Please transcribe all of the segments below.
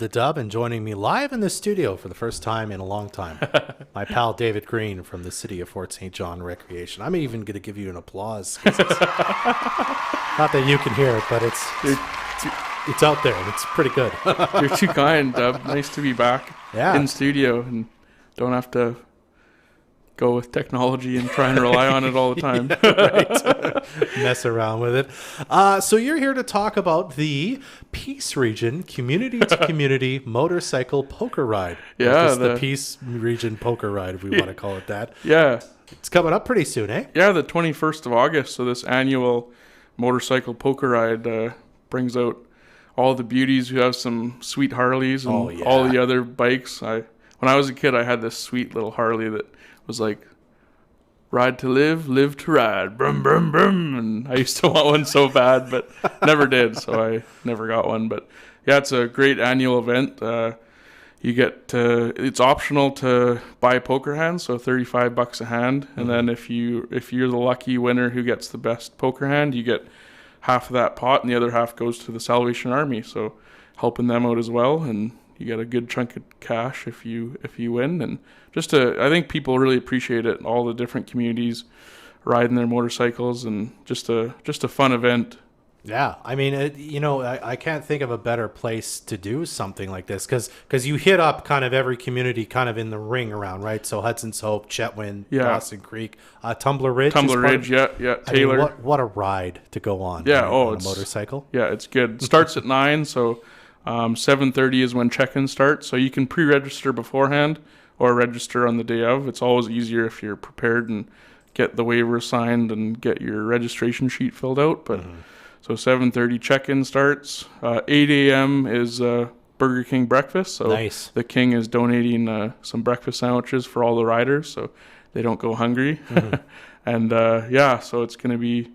The Dub, and joining me live in the studio for the first time in a long time, my pal David Green from the city of Fort St. John Recreation. I'm even going to give you an applause. Not that you can hear it, but it's out there and it's pretty good. You're too kind, Dub. Nice to be back in studio and don't have to go with technology and try and rely on it all the time. Right. Mess around with it. So you're here to talk about the Peace Region Community to Community Motorcycle Poker Ride. Yeah. The Peace Region Poker Ride, if we want to call it that. Yeah. It's coming up pretty soon, eh? Yeah, the 21st of August. So this annual motorcycle poker ride brings out all the beauties who have some sweet Harleys and all the other bikes. When I was a kid, I had this sweet little Harley that was like, ride to live, live to ride, brum, brum, brum. And I used to want one so bad, but never did. So I never got one. But yeah, it's a great annual event. You get it's optional to buy poker hands, so $35 a hand. And then if you're the lucky winner who gets the best poker hand, you get half of that pot, and the other half goes to the Salvation Army. So helping them out as well, and you get a good chunk of cash if you win. And I think people really appreciate it. All the different communities riding their motorcycles, and just a fun event. Yeah, I mean, I can't think of a better place to do something like this because you hit up kind of every community kind of in the ring around, right? So Hudson's Hope, Chetwynd, Dawson Creek, Tumbler Ridge. Yeah, Taylor. I mean, what a ride to go on. Yeah, on a motorcycle. Yeah, it's good. It starts at 9, so 7:30 is when check-in starts. So you can pre-register beforehand or register on the day of. It's always easier if you're prepared and get the waiver signed and get your registration sheet filled out. But so 7:30 check-in starts. 8 a.m. is Burger King breakfast. So nice. The King is donating some breakfast sandwiches for all the riders, so they don't go hungry. And so it's gonna be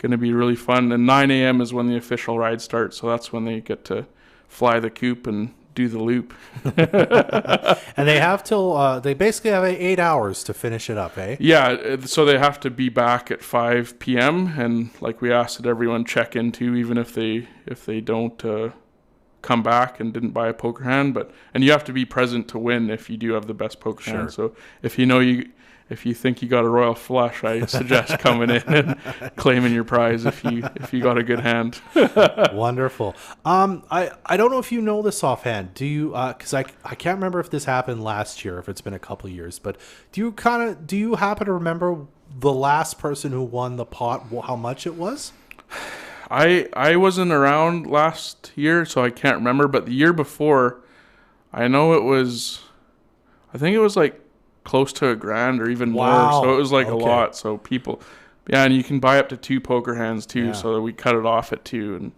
really fun. And 9 a.m. is when the official ride starts. So that's when they get to fly the coop and do the loop. And they have till they basically have 8 hours to finish it up, eh? Yeah, so they have to be back at 5 p.m. and like we asked that everyone check in too, even if they don't come back and didn't buy a poker hand. And you have to be present to win if you do have the best poker hand. So if you think you got a royal flush, I suggest coming in and claiming your prize if you got a good hand. Wonderful. I don't know if you know this offhand. Do you? Because I can't remember if this happened last year, if it's been a couple of years. But do you happen to remember the last person who won the pot? How much it was? I wasn't around last year, so I can't remember. But the year before, I know it was. I think it was like close to $1,000 or even more, so it was like a lot. So people, and you can buy up to 2 poker hands too, so we cut it off at 2, and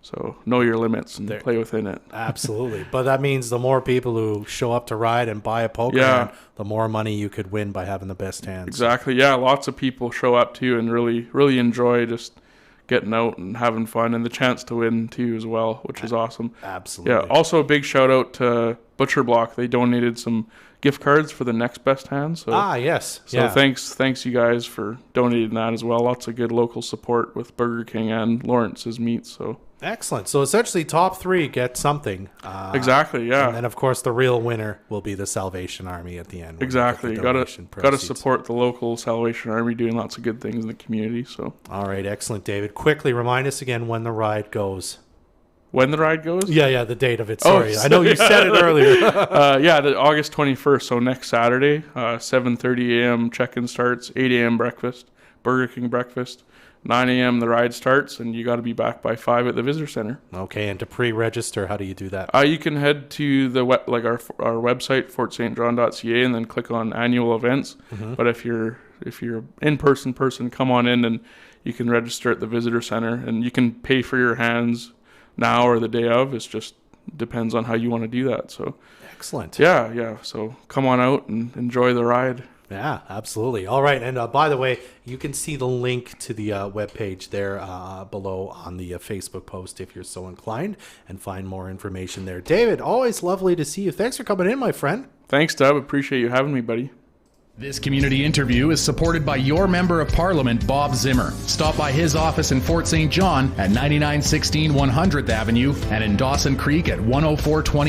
so know your limits and play within it. Absolutely. But that means the more people who show up to ride and buy a poker hand, the more money you could win by having the best hands. Exactly. Yeah, lots of people show up too and really enjoy just getting out and having fun, and the chance to win too as well, which is awesome. Absolutely. Yeah. Also a big shout out to Butcher Block. They donated some gift cards for the next best hand. So yes. So thanks you guys for donating that as well. Lots of good local support with Burger King and Lawrence's Meats. So excellent. So essentially top 3 get something. Exactly, yeah. And then of course the real winner will be the Salvation Army at the end. Exactly. You gotta support the local Salvation Army doing lots of good things in the community. So all right, excellent, David. Quickly remind us again when the ride goes. When the ride goes? Yeah, the date of it. Sorry. I know you said it earlier. The August 21st, so next Saturday, 7:30 a.m. check-in starts, 8 a.m. breakfast, Burger King breakfast, 9 a.m. the ride starts, and you got to be back by 5 at the visitor center. Okay, and to pre-register, how do you do that? You can head to the our website, fortstjohn.ca, and then click on annual events. But if you're in-person, come on in, and you can register at the visitor center, and you can pay for your hands now or the day of. It just depends on how you want to do that. So excellent. Yeah. So come on out and enjoy the ride. Yeah, absolutely. All right. And by the way, you can see the link to the webpage there below on the Facebook post if you're so inclined, and find more information there. David, always lovely to see you. Thanks for coming in, my friend. Thanks, Dub. Appreciate you having me, buddy. This community interview is supported by your Member of Parliament, Bob Zimmer. Stop by his office in Fort St. John at 9916 100th Avenue and in Dawson Creek at 10420